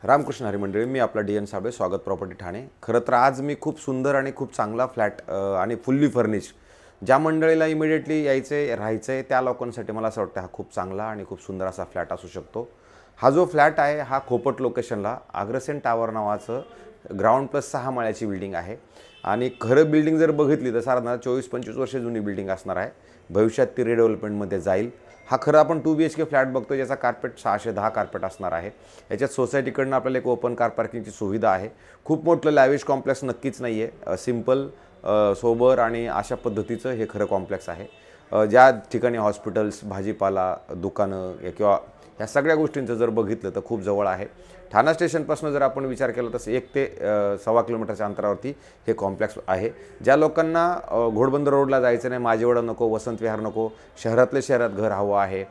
रामकृष्ण हरी मंडळी, मी आपला D N Sable, स्वागत प्रॉपर्टी ठाणे। खरं तर आज मी खूप सुंदर आणि खूप चांगला फ्लॅट आणि फुल्ली फर्निश ज्या मंडळीला इमिडिएटली यायचे राहायचे त्या लोकांसाठी मला असं वाटतं हा खूप चांगला आणि खूप सुंदर असा फ्लॅट असू शकतो। हा जो फ्लॅट आहे हा खोपट लोकेशनला अग्रसेन टावर नावाचं ग्राउंड प्लस 6 माळ्याची बिल्डिंग आहे आणि खरं बिल्डिंग जर बघितली तर साधारण 24-25 वर्ष जुनी बिल्डिंग असणार आहे। भविष्यात ती रिडेव्हलपमेंटमध्ये जाईल। हा खरं आपण 2 BHK फ्लॅट बघतो ज्याचा कार्पेट 610 कार्पेट असणार आहे। याच्यात सोसायटीकडनं आपल्याला एक ओपन कार पार्किंगची सुविधा आहे। खूप मोठं लॅविश कॉम्प्लेक्स नक्कीच नाही आहे, सिंपल सोबर आणि अशा पद्धतीचं हे खरं कॉम्प्लेक्स आहे। ज्या ठिकाणी हॉस्पिटल्स, भाजीपाला दुकानं किंवा ह्या सगळ्या गोष्टींचं जर बघितलं तर खूप जवळ आहे। ठाणा स्टेशनपासून जर आपण विचार केला तर 1 ते 1.25 किलोमीटरच्या अंतरावरती हे कॉम्प्लेक्स आहे। ज्या लोकांना घोडबंदर रोडला जायचं नाही, माझेवाडा नको, वसंत विहार नको, शहरातल्या शहरात घर हवं आहे,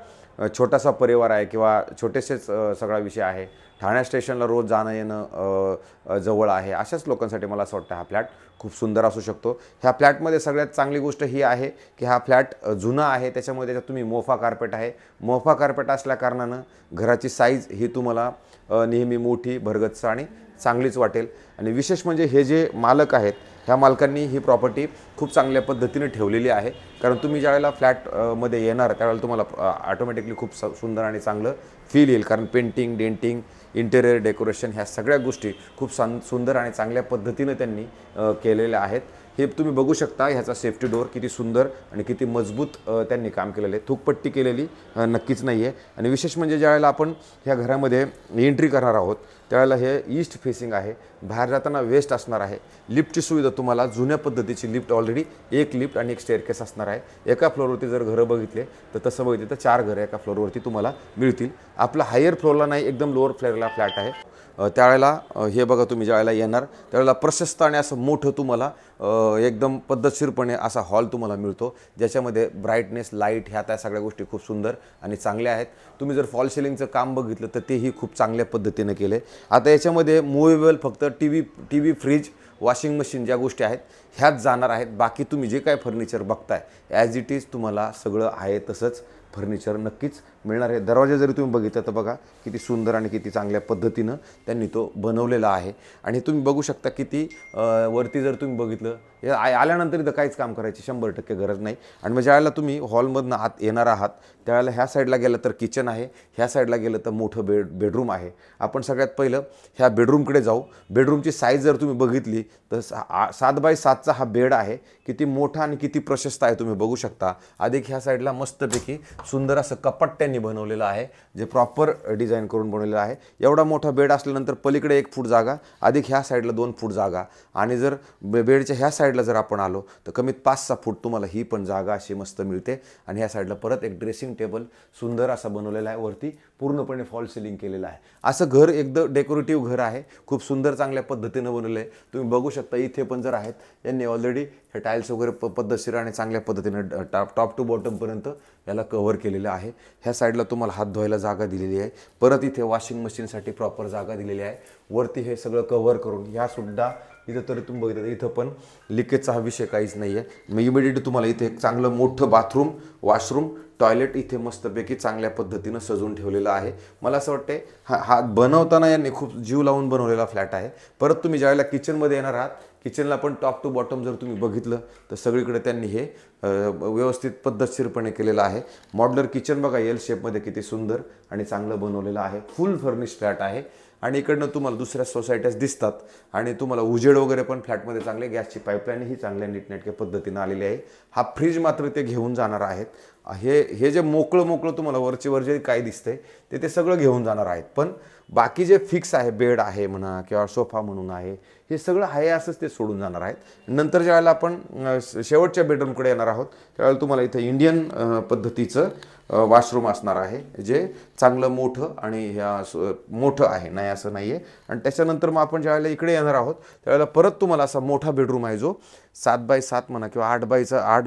छोटासा परिवार आहे किंवा छोटेसेच सगळा विषय आहे, ठाणे स्टेशनला रोज जाणं येणं जवळ आहे, अशाच लोकांसाठी मला असं वाटतं हा फ्लॅट खूप सुंदर असू शकतो। ह्या फ्लॅटमध्ये सगळ्यात चांगली गोष्ट ही आहे की हा फ्लॅट जुना आहे, त्याच्यामुळे त्याच्यात तुम्ही मोफा कार्पेट आहे। मोफा कार्पेट असल्या कारणानं घराची साईज ही तुम्हाला नेहमी मोठी, भरगच्च आणि चांगलीच वाटेल। आणि विशेष म्हणजे हे जे मालक आहेत ह्या मालकांनी ही प्रॉपर्टी खूप चांगल्या पद्धतीने ठेवलेली आहे, कारण तुम्ही ज्यावेळेला फ्लॅटमध्ये येणार त्यावेळेला तुम्हाला ऑटोमॅटिकली खूप सुंदर आणि चांगलं फील येईल, कारण पेंटिंग, डेंटिंग, इंटेरियर डेकोरेशन ह्या सगळ्या गोष्टी खूप सुंदर आणि चांगल्या पद्धतीने त्यांनी केलेल्या आहेत। हे तुम्ही बघू शकता, ह्याचा सेफ्टी डोअर किती सुंदर आणि किती मजबूत त्यांनी काम केलेलं आहे। थूकपट्टी केलेली नक्कीच नाही आहे। आणि विशेष म्हणजे ज्यावेळेला आपण ह्या घरामध्ये एंट्री करणार आहोत त्यावेळेला हे ईस्ट फेसिंग आहे, बाहेर जाताना वेस्ट असणार आहे। लिफ्टची सुविधा तुम्हाला जुन्या पद्धतीची लिफ्ट, ऑलरेडी एक लिफ्ट आणि एक स्टेअरकेस असणार आहे। एका फ्लोअरवरती जर घरं बघितले तर तसं बघितलं तर 4 घरं एका फ्लोअरवरती तुम्हाला मिळतील। आपला हायर फ्लोअरला नाही, एकदम लोअर फ्लोअरला फ्लॅट आहे। त्यावेळेला हे बघा, तुम्ही ज्यावेळेला येणार त्यावेळेला प्रशस्त आणि असं मोठं तुम्हाला एकदम पद्धतशीरपणे असा हॉल तुम्हाला मिळतो, ज्याच्यामध्ये ब्राईटनेस, लाईट ह्या त्या सगळ्या गोष्टी खूप सुंदर आणि चांगल्या आहेत। तुम्ही जर फॉल सिलिंगचं काम बघितलं तर तेही खूप चांगल्या पद्धतीने केले। आता याच्यामध्ये मूवेबल फक्त T V, fridge, washing machine ज्या गोष्टी आहेत ह्याच जाणार आहेत। बाकी तुम्ही जे काय फर्निचर बघताय ॲज इट इज तुम्हाला सगळं आहे तसंच फर्निचर नक्कीच मिळणार आहे। दरवाजा जरी तुम्ही बघितलं तर बघा किती सुंदर आणि किती चांगल्या पद्धतीनं त्यांनी तो बनवलेला आहे। आणि तुम्ही बघू शकता किती वरती जर तुम्ही बघितलं, आल्यानंतर इथं काहीच काम करायची 100% गरज नाही। आणि मग ज्यावेळेला तुम्ही हॉलमधनं आत येणार आहात त्यावेळेला ह्या साईडला गेलं तर किचन आहे, ह्या साईडला गेलं तर मोठं बेडरूम आहे। आपण सगळ्यात पहिलं ह्या बेडरूमकडे जाऊ। बेडरूमची साईज जर तुम्ही बघितली तर 7 बाय 7चा हा बेड आहे, किती मोठा आणि किती प्रशस्त आहे तुम्ही बघू शकता। अधिक ह्या साईडला मस्तपैकी सुंदर असं कपाट त्यांनी बनवलेलं आहे, जे प्रॉपर डिझाईन करून बनवलेलं आहे। एवढा मोठा बेड असल्यानंतर पलीकडे 1 फूट जागा, अधिक ह्या साईडला 2 फूट जागा, आणि जर बेडच्या ह्या साईडला जर आपण आलो तर कमीत 5-6 फूट तुम्हाला ही पण जागा अशी मस्त मिळते। आणि ह्या साईडला परत एक ड्रेसिंग टेबल सुंदर असा बनवलेला आहे, वरती पूर्णपणे फॉल सिलिंग केलेलं आहे। असं घर एकदम डेकोरेटिव्ह घर आहे, खूप सुंदर चांगल्या पद्धतीनं बनवलं आहे। तुम्ही बघू शकता इथे पण जर आहेत यांनी ऑलरेडी हे टाईल्स वगैरे पद्धतशीर आणि चांगल्या पद्धतीनं टॉप टू बॉटमपर्यंत याला कव्हर केलेलं आहे। ह्या साईडला तुम्हाला हात धुवायला जागा दिलेली आहे, परत इथे वॉशिंग मशीनसाठी प्रॉपर जागा दिलेली आहे। वरती हे सगळं कव्हर करून ह्यासुद्धा इथं तरी तुम्ही बघितलं इथं पण लिकेजचा हा विषय काहीच नाही आहे। मग इमिडिएटली तुम्हाला इथे एक चांगलं मोठं बाथरूम, वॉशरूम, टॉयलेट इथे मस्तपैकी चांगल्या पद्धतीनं सजवून ठेवलेलं आहे। मला असं वाटते हा बनवताना यांनी खूप जीव लावून बनवलेला फ्लॅट आहे। परत तुम्ही ज्यावेळेला किचनमध्ये येणार आहात, किचनला पण टॉप टू बॉटम जर तुम्ही बघितलं तर सगळीकडे त्यांनी हे व्यवस्थित पद्धतशीरपणे केलेलं आहे। मॉड्युलर किचन बघा एल शेपमध्ये किती सुंदर आणि चांगलं बनवलेलं आहे। फुल फर्निश फ्लॅट आहे। आणि इकडनं तुम्हाला दुसऱ्या सोसायट्याच दिसतात आणि तुम्हाला उजेड वगैरे पण फ्लॅटमध्ये चांगले, गॅसची पाईपलाईन ही चांगल्या नीटनेटक्या पद्धतीनं आलेली आहे। हा फ्रीज मात्र ते घेऊन जाणार आहेत। हे जे मोकळं तुम्हाला वरचे वर जे काय दिसतंय ते सगळं घेऊन जाणार आहेत, पण बाकी जे फिक्स आहे, बेड आहे म्हणा किंवा सोफा म्हणून आहे, हे सगळं आहे असंच ते सोडून जाणार आहेत। नंतर ज्यावेळेला आपण शेवटच्या बेडरूमकडे येणार आहोत त्यावेळेला तुम्हाला इथं इंडियन पद्धतीचं वॉशरूम असणार आहे, जे चांगलं मोठं आणि मोठं आहे, नाही असं नाही आहे। आणि त्याच्यानंतर मग आपण ज्यावेळेला इकडे येणार आहोत त्यावेळेला परत तुम्हाला असा मोठा बेडरूम आहे, जो 7 बाय 7 म्हणा किंवा 8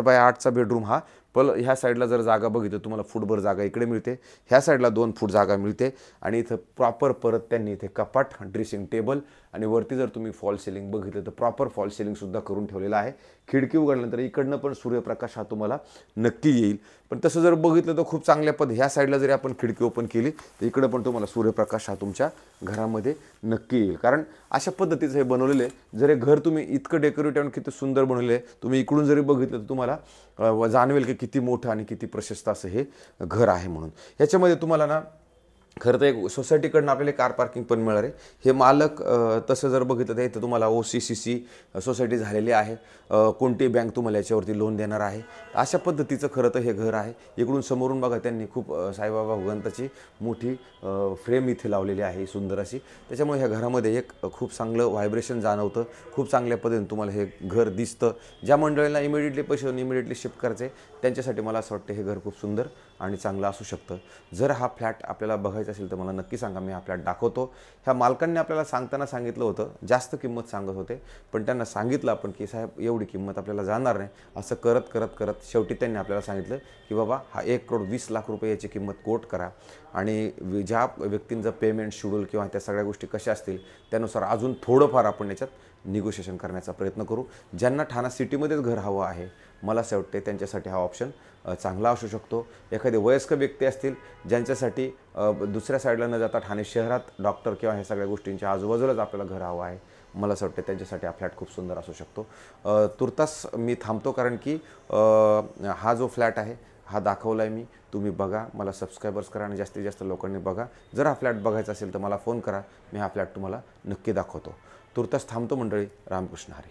बाय 8चा बेडरूम हा। ह्या साईडला जर जागा बघितलं तुम्हाला फूटभर जागा इकडे मिळते, ह्या साईडला 2 फूट जागा मिळते। आणि इथं प्रॉपर परत त्यांनी इथे कपाट, ड्रेसिंग टेबल आणि वरती जर तुम्ही फॉल सिलिंग बघितलं तर प्रॉपर फॉल सिलिंगसुद्धा करून ठेवलेलं आहे। खिडकी उघडल्यानंतर इकडनं पण सूर्यप्रकाश हा तुम्हाला नक्की येईल। पण तसं जर बघितलं तर खूप चांगल्या ह्या साईडला जरी आपण खिडकी ओपन केली तर इकडं पण तुम्हाला सूर्यप्रकाश हा तुमच्या घरामध्ये नक्की येईल. कारण अशा पद्धतीचं हे बनवलेलं आहे. जर हे घर तुम्ही इतकं डेकोरेटिव्ह आणि किती सुंदर बनवलेलं आहे, तुम्ही इकडून जरी बघितलं तर तुम्हाला जाणवेल की किती मोठं आणि किती प्रशस्त असं हे घर आहे म्हणून. ह्याच्यामध्ये तुम्हाला ना खरं तर एक सोसायटीकडनं आपल्याला कार पार्किंग पण मिळणार आहे. हे मालक तसं जर बघितलं तर इथं तुम्हाला OCCC सोसायटी झालेली आहे. कोणती बँक तुम्हाला याच्यावरती लोन देणार आहे. अशा पद्धतीचं खरं तर हे घर आहे. इकडून समोरून बघा त्यांनी खूप साईबाबा भगवंताची मोठी फ्रेम इथे लावलेली आहे सुंदर अशी. त्याच्यामुळे ह्या घरामध्ये एक खूप चांगलं व्हायब्रेशन जाणवतं. खूप चांगल्या पद्धतीने तुम्हाला हे घर दिसतं. ज्या मंडळींना इमिडिएटली पैसे देऊन इमिडिएटली शिफ्ट करायचे त्यांच्यासाठी मला असं वाटतं हे घर खूप सुंदर आणि चांगलं असू शकतं. जर हा फ्लॅट आपल्याला बघायचा असेल तर मला नक्की सांगा, मी हा फ्लॅट दाखवतो. ह्या मालकांनी आपल्याला सांगताना सांगितलं होतं, जास्त किंमत सांगत होते, पण त्यांना सांगितलं आपण की साहेब एवढी किंमत आपल्याला जाणार नाही. असं करत करत करत शेवटी त्यांनी आपल्याला सांगितलं की बाबा हा 1,20,00,000 रुपये याची किंमत कोट करा आणि ज्या व्यक्तींचं पेमेंट शेड्यूल किंवा त्या सगळ्या गोष्टी कशा असतील त्यानुसार अजून थोडंफार आपण याच्यात निगोशिएशन करण्याचा प्रयत्न करू. ज्यांना ठाणा सिटीमध्येच घर हवं आहे मला असं वाटते त्यांच्यासाठी हा ऑप्शन चांगला असू शकतो. एखादे वयस्कर व्यक्ती असतील ज्यांच्यासाठी दुसऱ्या साईडला न जाता ठाणे शहरात डॉक्टर किंवा ह्या सगळ्या गोष्टींच्या आजूबाजूलाच आपल्याला घर हवं आहे मला असं वाटतं त्यांच्यासाठी हा फ्लॅट खूप सुंदर असू शकतो. तुर्तास मी थांबतो कारण की हा जो फ्लॅट आहे हा दाखवला आहे मी. तुम्ही बघा, मला सबस्क्रायबर्स करा आणि जास्तीत जास्त लोकांनी बघा. जर हा फ्लॅट बघायचा असेल तर मला फोन करा, मी हा फ्लॅट तुम्हाला नक्की दाखवतो. तुर्तास थांबतो मंडळी. रामकृष्ण हरी.